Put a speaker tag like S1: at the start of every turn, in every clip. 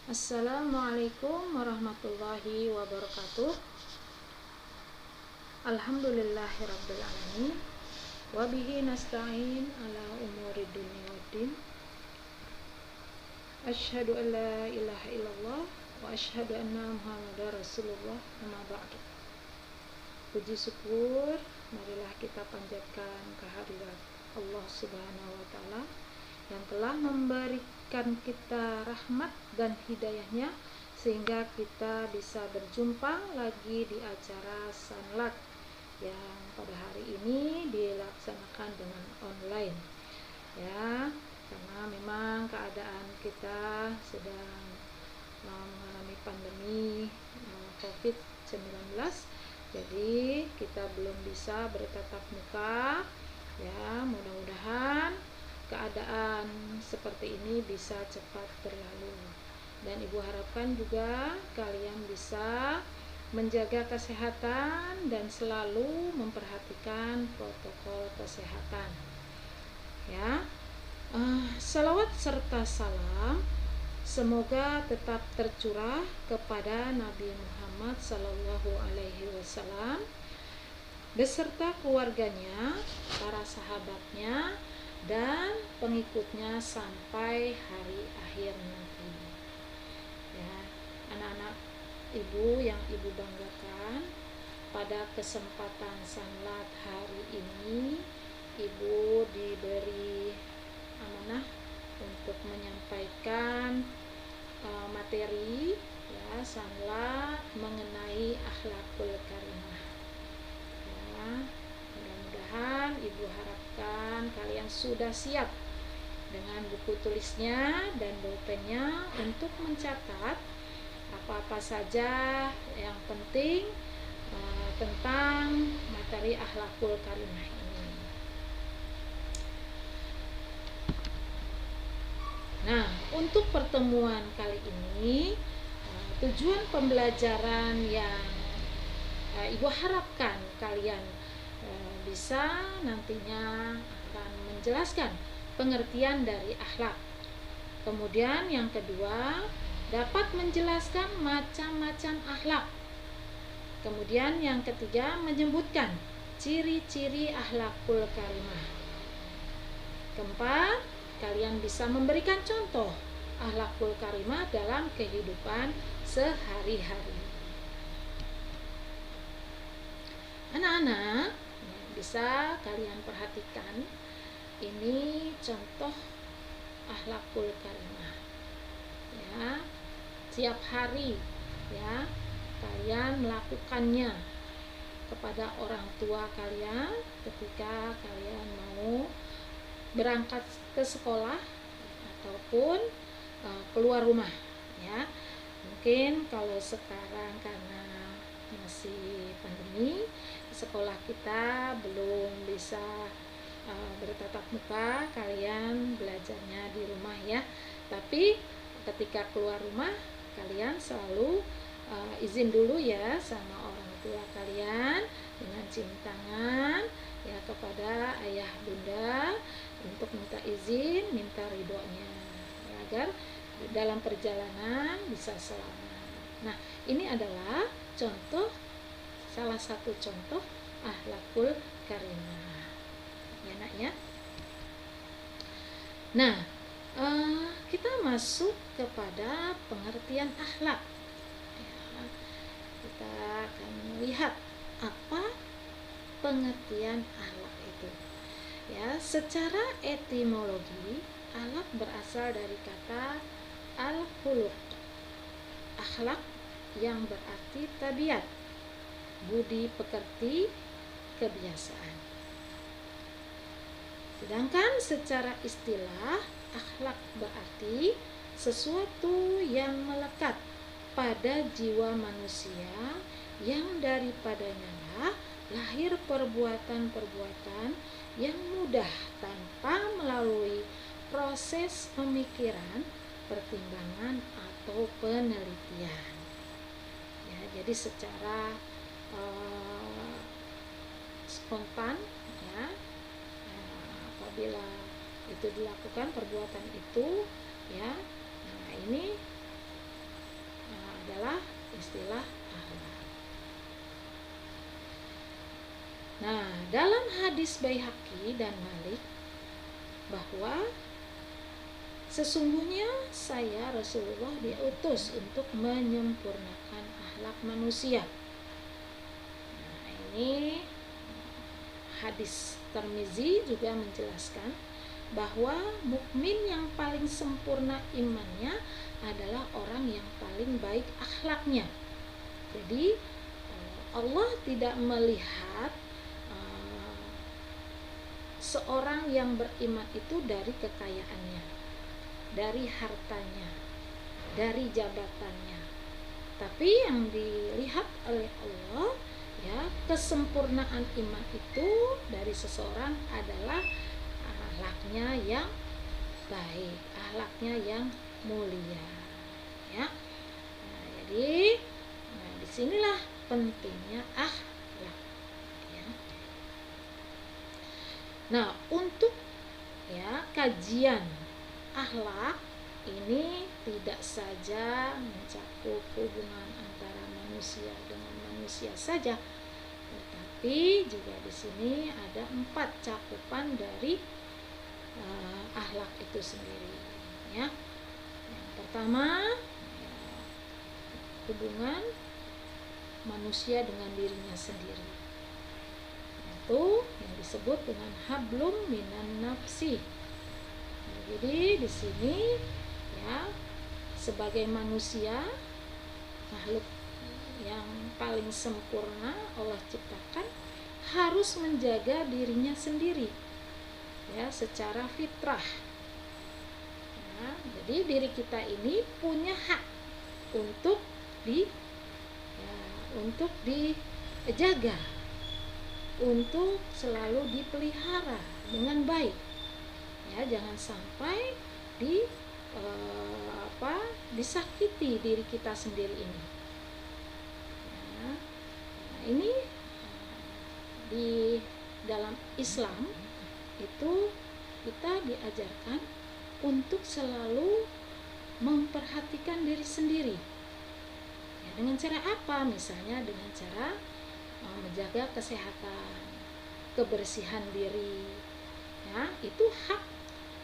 S1: Assalamualaikum warahmatullahi wabarakatuh. Alhamdulillahirabbil alamin. Wa bihi nasta'in ala umuri dunya waddin. Asyhadu an la ilaha illallah wa asyhadu anna Muhammadar Rasulullah. Amma ba'du. Puji syukur marilah kita panjatkan kehadirat Allah Subhanahu wa taala yang telah memberikan kita rahmat dan hidayahnya sehingga kita bisa berjumpa lagi di acara Sanlat yang pada hari ini dilaksanakan dengan online ya, karena memang keadaan kita sedang mengalami pandemi COVID-19, jadi kita belum bisa bertatap muka ya. Mudah-mudahan keadaan seperti ini bisa cepat berlalu, dan ibu harapkan juga kalian bisa menjaga kesehatan dan selalu memperhatikan protokol kesehatan ya. Salawat serta salam semoga tetap tercurah kepada Nabi Muhammad Sallallahu Alaihi Wasallam beserta keluarganya, para sahabatnya, dan pengikutnya sampai hari akhir nanti ya. Anak-anak ibu yang ibu banggakan, pada kesempatan Sanlat hari ini ibu diberi amanah untuk menyampaikan materi ya, Sanlat mengenai akhlakul karimah ya. Mudah-mudahan ibu harapkan kalian sudah siap dengan buku tulisnya dan bolpennya untuk mencatat apa-apa saja yang penting tentang materi akhlakul karimah ini. Nah, untuk pertemuan kali ini tujuan pembelajaran yang ibu harapkan kalian bisa nantinya akan menjelaskan pengertian dari akhlak. Kemudian yang kedua, dapat menjelaskan macam-macam akhlak. Kemudian yang ketiga, menyebutkan ciri-ciri akhlakul karimah. Keempat, kalian bisa memberikan contoh akhlakul karimah dalam kehidupan sehari-hari. Anak-anak, bisa kalian perhatikan ini contoh akhlakul karimah ya. Tiap hari ya kalian melakukannya kepada orang tua kalian ketika kalian mau berangkat ke sekolah ataupun keluar rumah ya. Mungkin kalau sekarang karena masih pandemi, sekolah kita belum bisa bertatap muka, kalian belajarnya di rumah ya. Tapi ketika keluar rumah, kalian selalu izin dulu ya sama orang tua kalian dengan cium tangan ya kepada ayah bunda untuk minta izin, minta ridhonya ya, agar dalam perjalanan bisa selamat. Nah, ini adalah contoh, salah satu contoh akhlakul karimah ya nak ya. Nah, kita masuk kepada pengertian akhlak ya. Kita akan melihat apa pengertian akhlak itu ya. Secara etimologi, akhlak berasal dari kata al-khuluq, akhlak yang berarti tabiat, budi pekerti, kebiasaan. Sedangkan secara istilah, akhlak berarti sesuatu yang melekat pada jiwa manusia yang daripadanya lahir perbuatan-perbuatan yang mudah tanpa melalui proses pemikiran, pertimbangan, atau penelitian ya. Jadi secara spontan ya, apabila itu dilakukan perbuatan itu ya, nah ini hadis Baihaqi dan Malik bahwa sesungguhnya saya Rasulullah diutus untuk menyempurnakan akhlak manusia. Nah, ini hadis Tirmizi juga menjelaskan bahwa mukmin yang paling sempurna imannya adalah orang yang paling baik akhlaknya. Jadi Allah tidak melihat seorang yang beriman itu dari kekayaannya, dari hartanya, dari jabatannya. Tapi yang dilihat oleh Allah, ya, kesempurnaan iman itu dari seseorang adalah akhlaknya yang baik, akhlaknya yang mulia, ya. Nah, jadi disinilah pentingnya akhlak, ya. Nah, untuk kajian akhlak ini tidak saja mencakup hubungan antara manusia dengan manusia saja, tetapi juga di sini ada 4 cakupan dari akhlak itu sendiri, ya. Yang pertama, hubungan manusia dengan dirinya sendiri, itu yang disebut dengan hablum minan nafsi. Nah, jadi di sini, ya, sebagai manusia, makhluk yang paling sempurna Allah ciptakan, harus menjaga dirinya sendiri, ya, secara fitrah. Nah, jadi diri kita ini punya hak untuk dijaga, untuk selalu dipelihara dengan baik, ya. Jangan sampai disakiti diri kita sendiri ini. Nah, ini di dalam Islam itu kita diajarkan untuk selalu memperhatikan diri sendiri. Ya, dengan cara apa? Misalnya dengan cara menjaga kesehatan, kebersihan diri. Ya, itu hak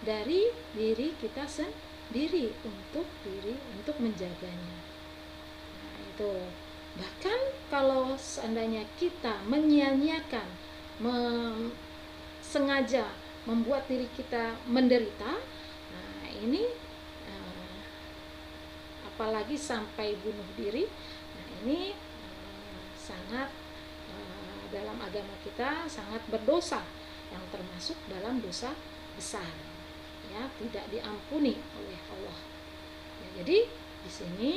S1: dari diri kita sendiri untuk menjaganya. Nah, itu. Bahkan kalau seandainya kita menyia-nyiakan, sengaja membuat diri kita menderita, nah ini apalagi sampai bunuh diri, nah ini sangat dalam agama kita sangat berdosa, yang termasuk dalam dosa besar, ya, tidak diampuni oleh Allah. Ya, jadi di sini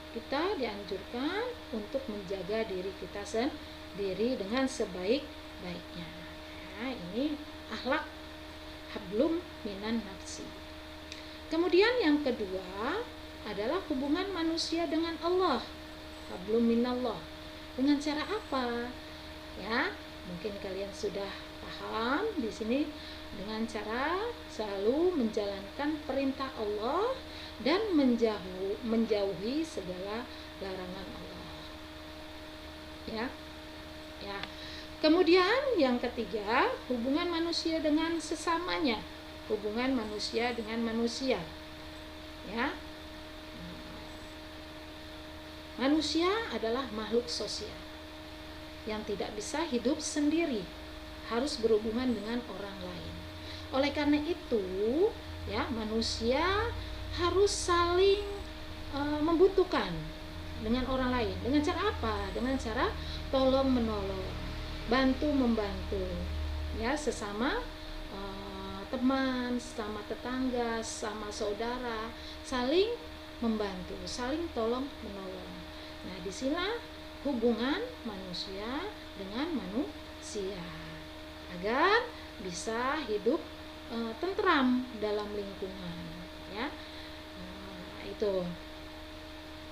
S1: kita dianjurkan untuk menjaga diri kita sendiri dengan sebaik-baiknya. Nah, ini akhlak hablum minan nafsi. Kemudian yang kedua adalah hubungan manusia dengan Allah, hablum minallah. Dengan cara apa? Ya, mungkin kalian sudah paham di sini, dengan cara selalu menjalankan perintah Allah dan menjauhi segala larangan Allah. Ya. Ya. Kemudian yang ketiga, hubungan manusia dengan sesamanya, hubungan manusia dengan manusia. Ya. Manusia adalah makhluk sosial yang tidak bisa hidup sendiri, harus berhubungan dengan orang lain. Oleh karena itu, ya, manusia harus saling membutuhkan dengan orang lain. Dengan cara apa? Dengan cara tolong menolong, bantu membantu, ya, sesama teman, sama tetangga, sama saudara, saling membantu, saling tolong menolong. Nah, disinilah hubungan manusia dengan manusia agar bisa hidup tentram dalam lingkungan, ya. Nah, itu.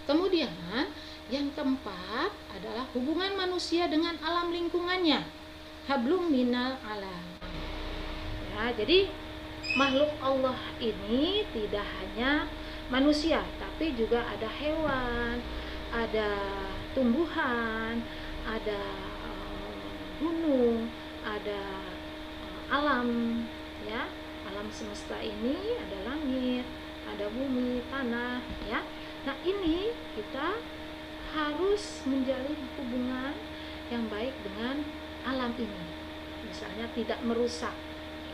S1: Kemudian yang keempat adalah hubungan manusia dengan alam lingkungannya, hablum minal alam. Ya, jadi makhluk Allah ini tidak hanya manusia, tapi juga ada hewan, ada tumbuhan, ada gunung, ada alam, ya. Alam semesta ini ada langit, ada bumi, tanah, ya. Nah, ini kita harus menjalin hubungan yang baik dengan alam ini. Misalnya tidak merusak,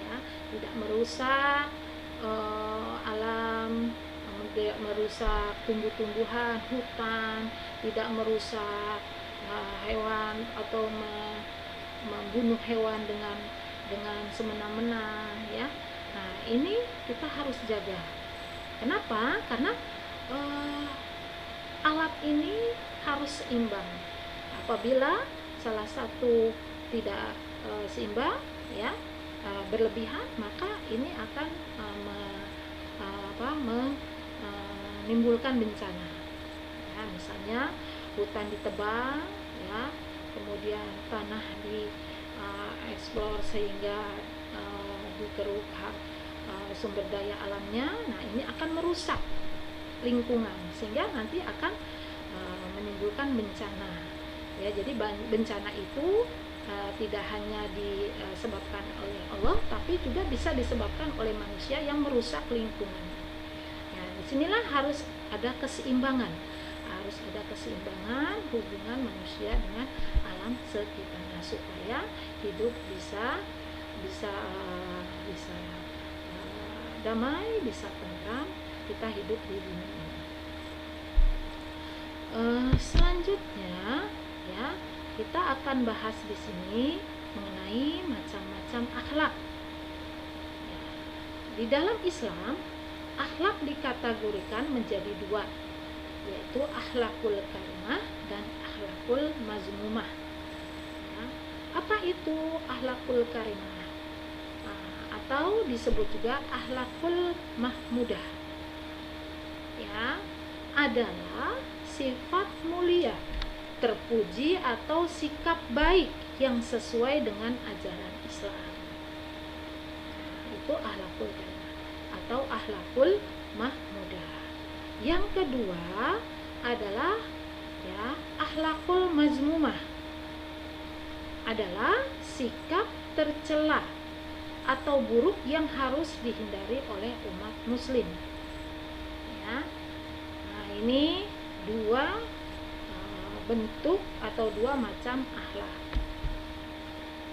S1: ya, tidak merusak alam, tidak merusak tumbuh-tumbuhan, hutan, tidak merusak hewan atau membunuh hewan dengan semena-mena, ya. Nah, ini kita harus jaga. Kenapa? Karena alat ini harus seimbang. Apabila salah satu tidak seimbang, ya, berlebihan, maka ini akan menimbulkan bencana. Ya, misalnya hutan ditebang, ya, kemudian tanah dieksplor sehingga dikeruk sumber daya alamnya. Nah, ini akan merusak lingkungan sehingga nanti akan menimbulkan bencana. Ya, jadi bencana itu tidak hanya disebabkan oleh Allah, tapi juga bisa disebabkan oleh manusia yang merusak lingkungan. Nah, disinilah harus ada keseimbangan, hubungan manusia dengan alam sekitarnya supaya hidup bisa damai, bisa tentram, kita hidup di dunia ini. Selanjutnya, ya, kita akan bahas di sini mengenai macam-macam akhlak. Ya, di dalam Islam, akhlak dikategorikan menjadi dua, yaitu akhlakul karimah dan akhlakul mazmumah. Ya, apa itu akhlakul karimah? Atau disebut juga akhlakul mahmudah, ya, adalah sifat mulia, terpuji atau sikap baik yang sesuai dengan ajaran Islam. Itu akhlakul karimah atau akhlakul mahmudah. Yang kedua adalah, ya, akhlakul mazmumah, adalah sikap tercela atau buruk yang harus dihindari oleh umat muslim, ya. Nah, ini dua bentuk atau dua macam akhlak.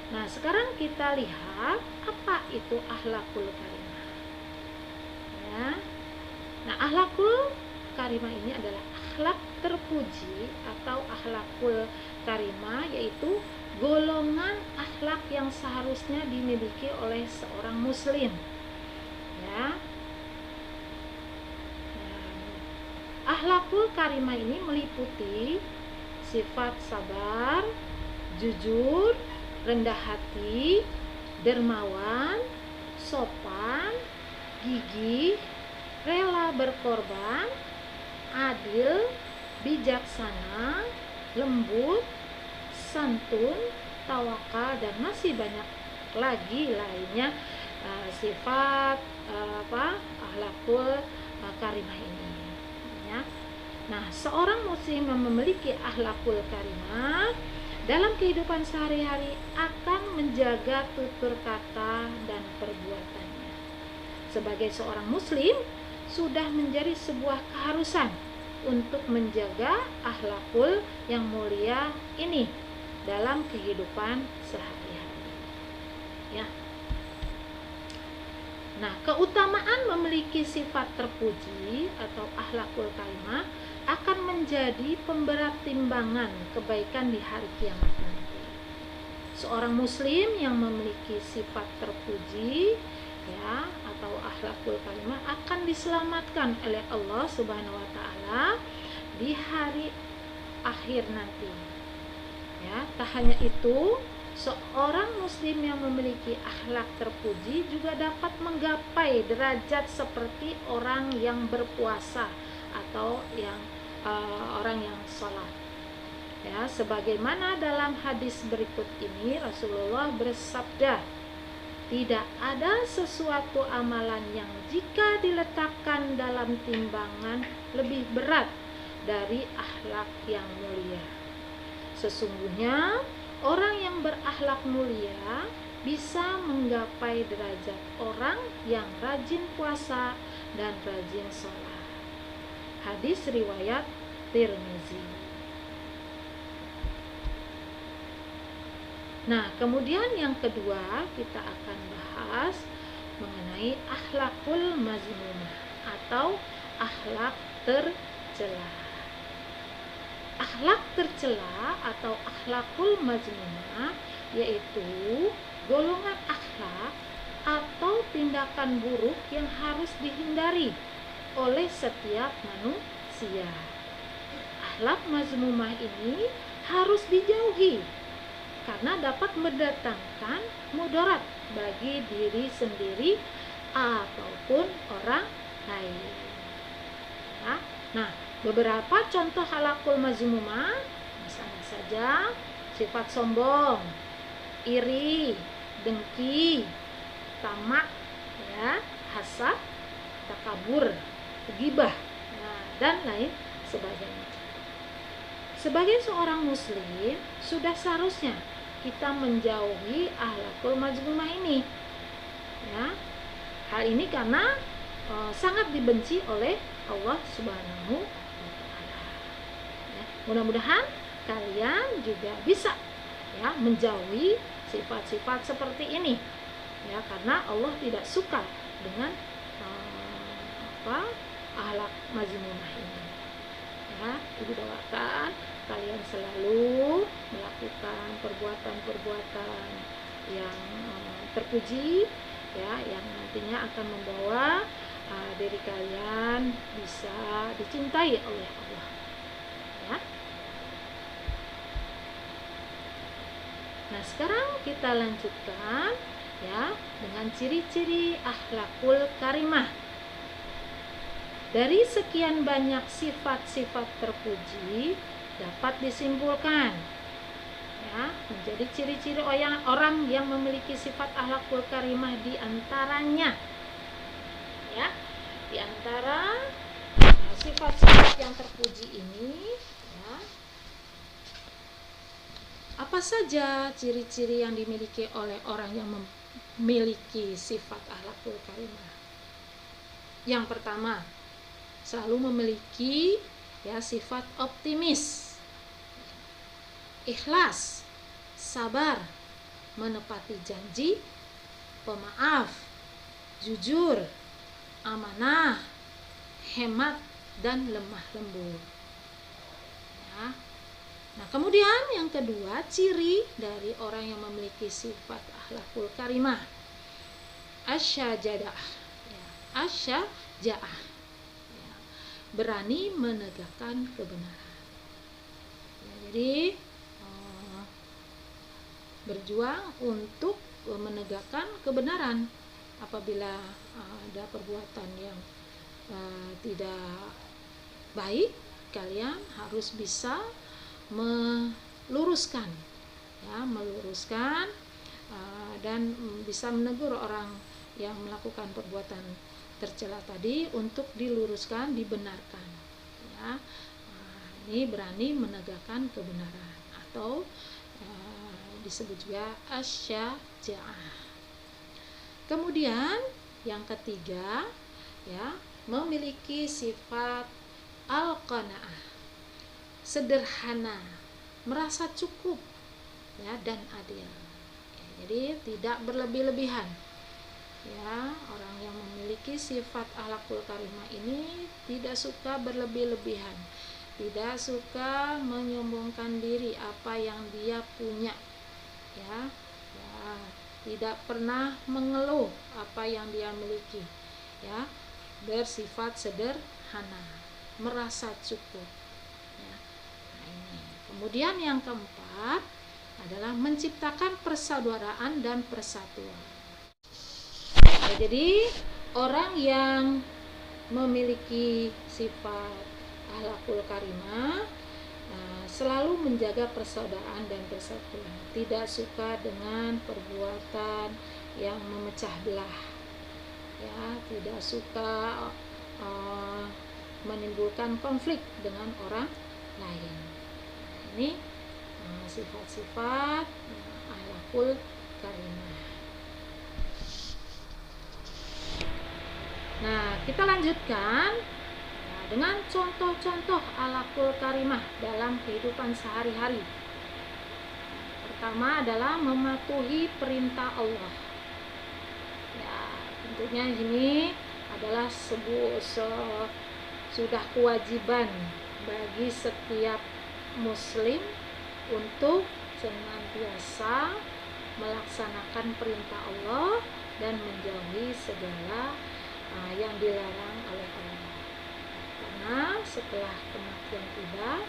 S1: Nah, sekarang kita lihat apa itu akhlakul karimah, ya. Nah, akhlakul karimah ini adalah akhlak terpuji atau akhlakul karimah, yaitu golongan akhlak yang seharusnya dimiliki oleh seorang muslim, ya. Akhlakul karimah ini meliputi sifat sabar, jujur, rendah hati, dermawan, sopan, gigih, rela berkorban, adil, bijaksana, lembut, santun, tawakal, dan masih banyak lagi lainnya sifat akhlakul karimah ini, ya. Nah, seorang muslim yang memiliki akhlakul karimah dalam kehidupan sehari-hari akan menjaga tutur kata dan perbuatannya. Sebagai seorang muslim, sudah menjadi sebuah keharusan untuk menjaga akhlakul yang mulia ini dalam kehidupan sehari-hari, ya. Nah, keutamaan memiliki sifat terpuji atau akhlakul karimah akan menjadi pemberat timbangan kebaikan di hari kiamat nanti. Seorang muslim yang memiliki sifat terpuji, ya, atau akhlakul karimah akan diselamatkan oleh Allah Subhanahu wa taala di hari akhir nanti. Ya, tak hanya itu, seorang muslim yang memiliki akhlak terpuji juga dapat menggapai derajat seperti orang yang berpuasa atau orang yang sholat. Ya, sebagaimana dalam hadis berikut ini Rasulullah bersabda, tidak ada sesuatu amalan yang jika diletakkan dalam timbangan lebih berat dari akhlak yang mulia. Sesungguhnya Orang yang berakhlak mulia bisa menggapai derajat orang yang rajin puasa dan rajin sholat. Hadis riwayat Tirmizi. Nah, kemudian yang kedua kita akan bahas mengenai akhlakul mazmumah atau akhlak tercela. Akhlak tercela atau akhlakul mazmumah yaitu golongan akhlak atau tindakan buruk yang harus dihindari oleh setiap manusia. Akhlak mazmumah ini harus dijauhi karena dapat mendatangkan mudarat bagi diri sendiri ataupun orang lain. Ya. Nah, beberapa contoh akhlakul mazmumah misalnya saja sifat sombong, iri, dengki, tamak, ya, hasad, takabur, ghibah, dan lain sebagainya. Sebagai seorang muslim sudah seharusnya kita menjauhi akhlakul mazmumah ini. Ya. Hal ini karena sangat dibenci oleh Allah Subhanahu wa taala. Ya. Mudah-mudahan kalian juga bisa ya menjauhi sifat-sifat seperti ini. Ya, karena Allah tidak suka dengan akhlak mazmumah ini. Ya, Ibu doakan kalian selalu melakukan perbuatan-perbuatan yang terpuji, ya, yang nantinya akan membawa diri kalian bisa dicintai oleh Allah. Ya. Nah, sekarang kita lanjutkan ya dengan ciri-ciri akhlakul karimah. Dari sekian banyak sifat-sifat terpuji dapat disimpulkan ya menjadi ciri-ciri orang yang memiliki sifat akhlakul karimah di antaranya ya di antara sifat-sifat yang terpuji ini ya apa saja ciri-ciri yang dimiliki oleh orang yang memiliki sifat akhlakul karimah. Yang pertama, selalu memiliki ya sifat optimis, ikhlas, sabar, menepati janji, pemaaf, jujur, amanah, hemat, dan lemah lembut. Ya. Nah, kemudian yang kedua, ciri dari orang yang memiliki sifat akhlakul karimah, asyajadah, ya, asyajaah, ya, berani menegakkan kebenaran. Ya, jadi berjuang untuk menegakkan kebenaran. Apabila ada perbuatan yang tidak baik, kalian harus bisa meluruskan dan bisa menegur orang yang melakukan perbuatan tercela tadi untuk diluruskan, dibenarkan ya. Ini berani menegakkan kebenaran atau disebut juga asyajaah. Kemudian yang ketiga ya memiliki sifat al-qanaah, sederhana, merasa cukup ya dan adil. Ya, jadi tidak berlebih-lebihan. Ya, orang yang memiliki sifat akhlakul karimah ini tidak suka berlebih-lebihan, tidak suka menyombongkan diri apa yang dia punya. Ya, tidak pernah mengeluh apa yang dia miliki. Ya, bersifat sederhana, merasa cukup. Kemudian yang keempat adalah menciptakan persaudaraan dan persatuan. Ya, jadi orang yang memiliki sifat akhlakul karimah selalu menjaga persaudaraan dan persatuan, tidak suka dengan perbuatan yang memecah belah, ya, tidak suka menimbulkan konflik dengan orang lain. Ini sifat-sifat akhlakul karimah. Nah, kita lanjutkan dengan contoh-contoh akhlakul karimah dalam kehidupan sehari-hari. Pertama adalah mematuhi perintah Allah. Ya, tentunya ini adalah sudah kewajiban bagi setiap muslim untuk senantiasa melaksanakan perintah Allah dan menjauhi segala yang dilarang oleh Allah. Karena setelah kematian tiba,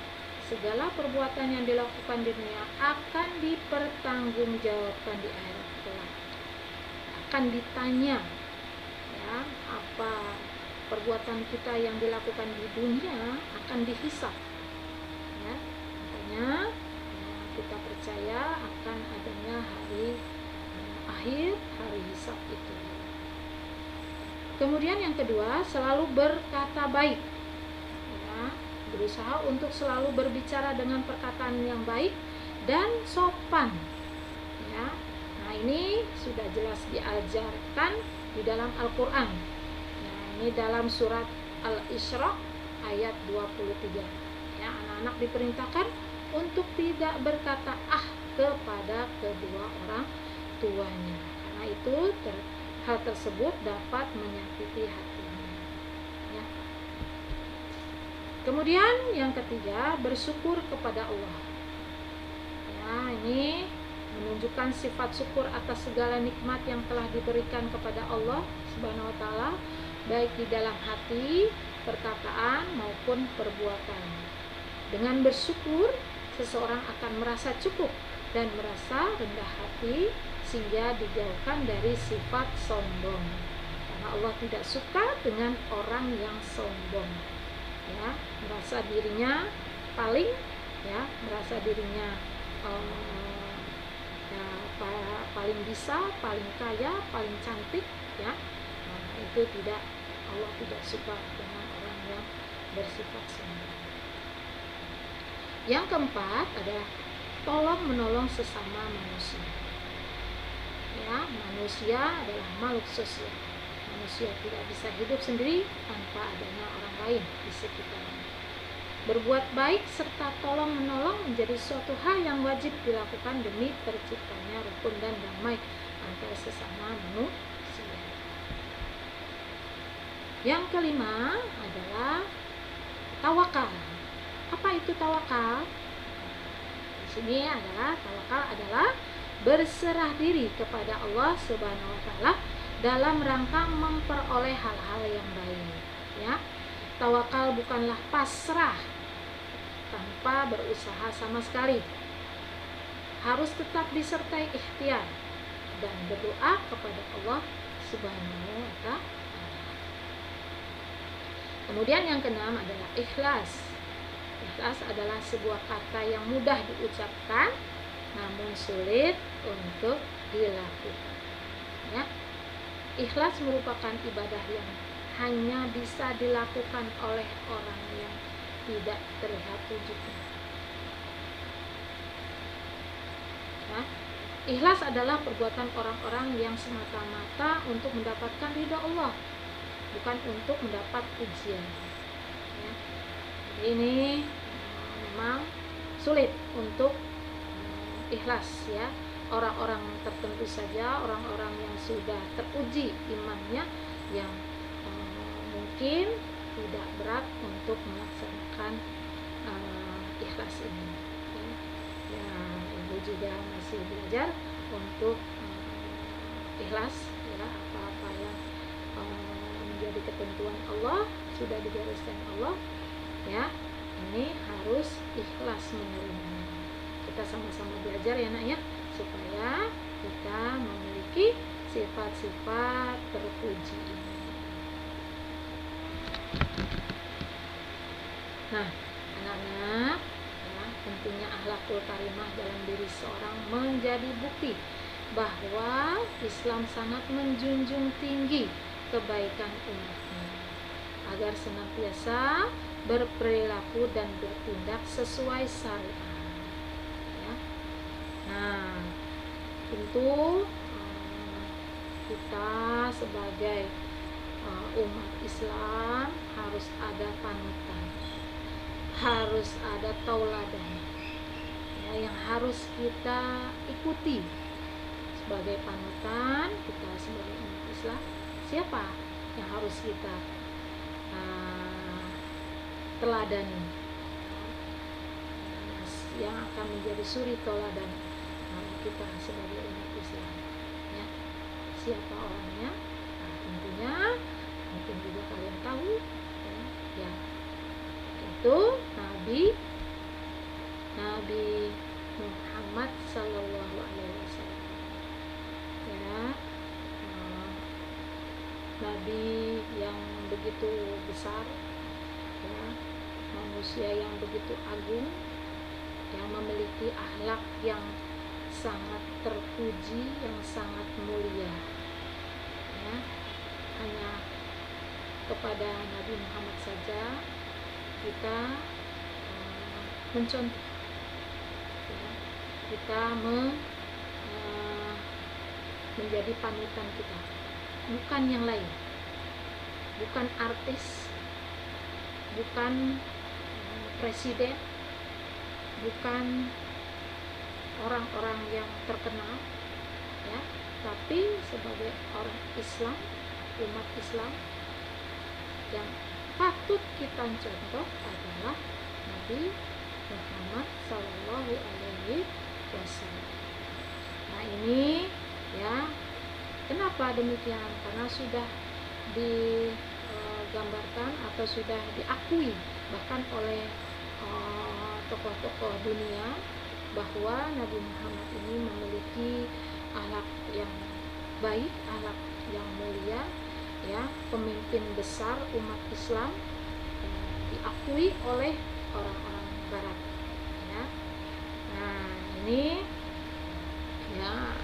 S1: segala perbuatan yang dilakukan di dunia akan dipertanggungjawabkan di akhirat kelak. Akan ditanya, ya, apa perbuatan kita yang dilakukan di dunia akan dihisab. Ya, makanya kita percaya akan adanya hari akhir, hari hisab itu. Kemudian yang kedua, selalu berkata baik. Ya, berusaha untuk selalu berbicara dengan perkataan yang baik dan sopan. Ya, nah ini sudah jelas diajarkan di dalam Al-Quran. Nah, ini dalam surat Al-Isra ayat 23. Ya, anak-anak diperintahkan untuk tidak berkata kepada kedua orang tuanya, karena itu hal tersebut dapat menyakiti hatinya. Ya. Kemudian yang ketiga, bersyukur kepada Allah. Ya, ini menunjukkan sifat syukur atas segala nikmat yang telah diberikan kepada Allah Subhanahu wa taala, baik di dalam hati, perkataan maupun perbuatan. Dengan bersyukur, seseorang akan merasa cukup dan merasa rendah hati, sehingga dijauhkan dari sifat sombong. Karena Allah tidak suka dengan orang yang sombong. Ya, merasa dirinya paling, ya, merasa dirinya paling bisa, paling kaya, paling cantik, ya. Nah, itu tidak, Allah tidak suka dengan orang yang bersifat sombong. Yang keempat adalah tolong menolong sesama manusia. Ya, manusia adalah makhluk sosial. Manusia tidak bisa hidup sendiri tanpa adanya orang lain di sekitarnya. Berbuat baik serta tolong menolong menjadi suatu hal yang wajib dilakukan demi terciptanya rukun dan damai antara sesama manusia. Yang kelima adalah tawakal. Apa itu tawakal? Di sini adalah tawakal adalah berserah diri kepada Allah Subhanahu wa taala dalam rangka memperoleh hal-hal yang baik. Ya. Tawakal bukanlah pasrah tanpa berusaha sama sekali. Harus tetap disertai ikhtiar dan berdoa kepada Allah Subhanahu wa taala. Kemudian yang keenam adalah ikhlas. Ikhlas adalah sebuah kata yang mudah diucapkan namun sulit untuk dilakukan. Ya. Ikhlas merupakan ibadah yang hanya bisa dilakukan oleh orang yang tidak terlihat wujudnya. Ya. Ikhlas adalah perbuatan orang-orang yang semata-mata untuk mendapatkan ridha Allah, bukan untuk mendapat pujian. Ya. Jadi ini memang sulit untuk ikhlas, ya. Orang-orang tertentu saja, orang-orang yang sudah teruji imannya, yang mungkin tidak berat untuk melaksanakan ikhlas ini. Ya, ibu juga masih belajar untuk ikhlas, ya, apa-apa yang menjadi ketentuan Allah sudah digariskan Allah, ya, ini harus ikhlas menerimanya. Kita sama-sama belajar, ya nak, ya, supaya kita memiliki sifat-sifat terpuji ini. Nah, anak-anak, ya, tentunya akhlakul karimah dalam diri seorang menjadi bukti bahwa Islam sangat menjunjung tinggi kebaikan umatnya, agar senantiasa berperilaku dan bertindak sesuai syariat. Ya, Nah, tentu kita sebagai umat Islam harus ada panutan, harus ada tauladan ya, yang harus kita ikuti sebagai panutan. Kita sebagai umat Islam, siapa yang harus kita teladani, yang akan menjadi suri tauladan kita sebagai umat Islam ya. Siapa orangnya? Nah, tentunya mungkin juga kalian tahu ya, itu Nabi Muhammad Sallallahu Alaihi Wasallam ya. Nabi yang begitu besar ya, manusia yang begitu agung, yang memiliki akhlak yang sangat terpuji, yang sangat mulia ya. Hanya kepada Nabi Muhammad saja kita mencontoh ya, kita menjadi panutan kita, bukan yang lain, bukan artis, bukan presiden, bukan orang-orang yang terkenal ya, tapi sebagai orang Islam, umat Islam, yang patut kita contoh adalah Nabi Muhammad Sallallahu Alaihi Wasallam. Nah ini ya, kenapa demikian? Karena sudah digambarkan atau sudah diakui bahkan oleh tokoh-tokoh dunia bahwa Nabi Muhammad ini memiliki akhlak yang baik, akhlak yang mulia ya, pemimpin besar umat Islam, diakui oleh orang-orang barat ya. Nah ini ya,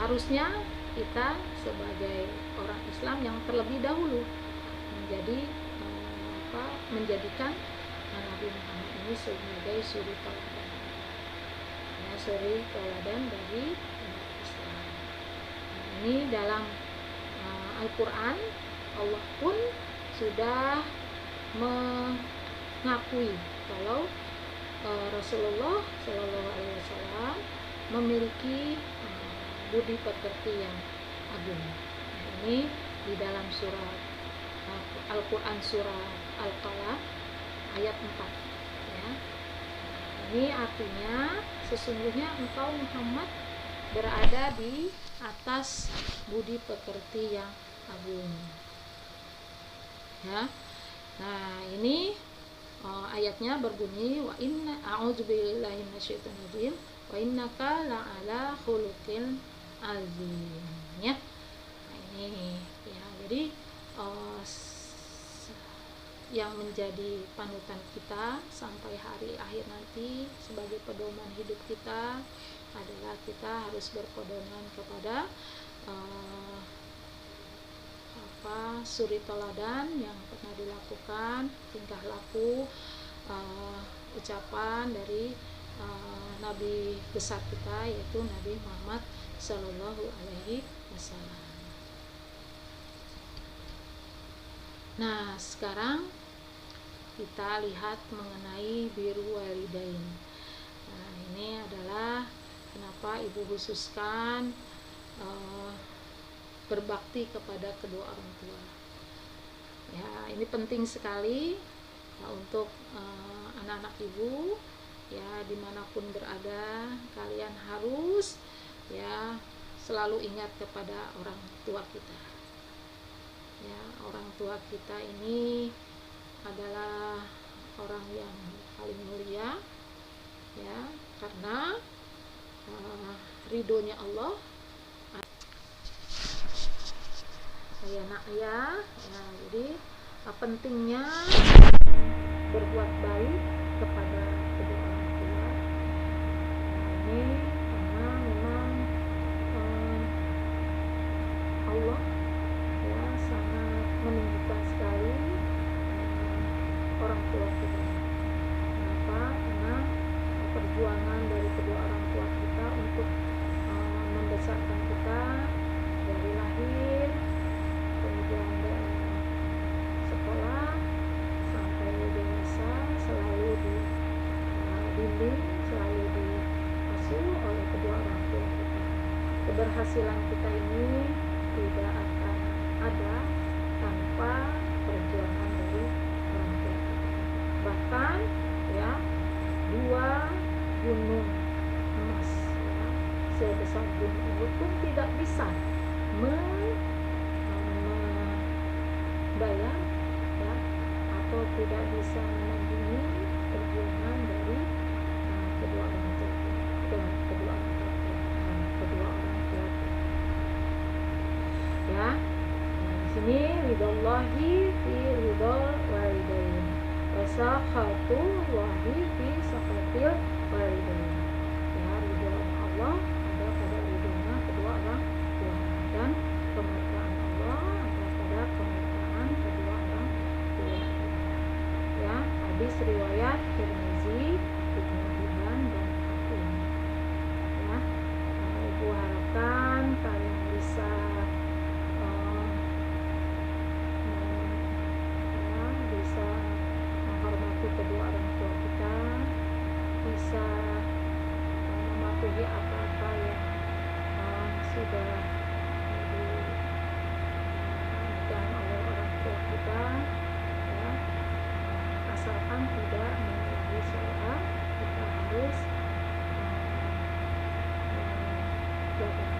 S1: harusnya kita sebagai orang Islam yang terlebih dahulu menjadikan Nabi Muhammad ini sebagai suri tauladan ya, suri tauladan dari umat Islam. Nah, ini dalam Al-Quran Allah pun sudah mengakui kalau Rasulullah Shallallahu Alaihi Wasallam memiliki budi pekerti yang agung. Nah, ini di dalam surat Al-Quran surah Al-Qalam ayat 4 ya. Ini artinya sesungguhnya engkau Muhammad berada di atas budi pekerti yang agung ya. Nah ini ayatnya berbunyi wa inna a'udzubillahi minasyaitonirrajim wa innaka la'ala khuluqil azim ya. Nah ini ya, jadi yang menjadi panutan kita sampai hari akhir nanti sebagai pedoman hidup kita adalah kita harus berpedoman kepada suri tauladan yang pernah dilakukan, tingkah laku, ucapan dari Nabi besar kita yaitu Nabi Muhammad Sallallahu Alaihi Wasallam. Nah sekarang kita lihat mengenai biru walidain. Nah ini adalah kenapa ibu khususkan berbakti kepada kedua orang tua ya. Ini penting sekali untuk anak-anak ibu ya, dimanapun berada kalian harus ya selalu ingat kepada orang tua kita ya. Orang tua kita ini adalah orang yang paling mulia ya, karena ridhonya Allah ya nak ya. Jadi pentingnya berbuat baik kepada kedua orang tua. Ini karena memang Allah ya sangat menunjukkan sekali orang tua kita. Kenapa? Karena perjuangan dari kedua orang tua kita keberhasilan kita ini tidak akan ada tanpa perjuangan dari orang tua kita. Bahkan ya, 2 gunung emas ya, sebesar gunung Uhud pun tidak bisa membayar ya, atau tidak bisa menandingi perjuangan dari kedua orang tua ya. Di sini ridallahi fi ridal walidain wa sakhatullahi fi sakhatil walidain. Ya, ridho Allah ada pada ridhonya kedua orang tua, dan kemurkaan Allah ada pada kemurkaan kedua orang tua. Ya, hadis riwayat Tirmizi, Ibnu Hibban dan Hakim. Ya, Ibu harapkan kalian bisa bisa menghormati kedua orang tua kita, bisa mematuhi apa-apa yang sudah diberikan oleh orang tua kita ya. Asalkan tidak menyalahi syariat, kita harus menjaga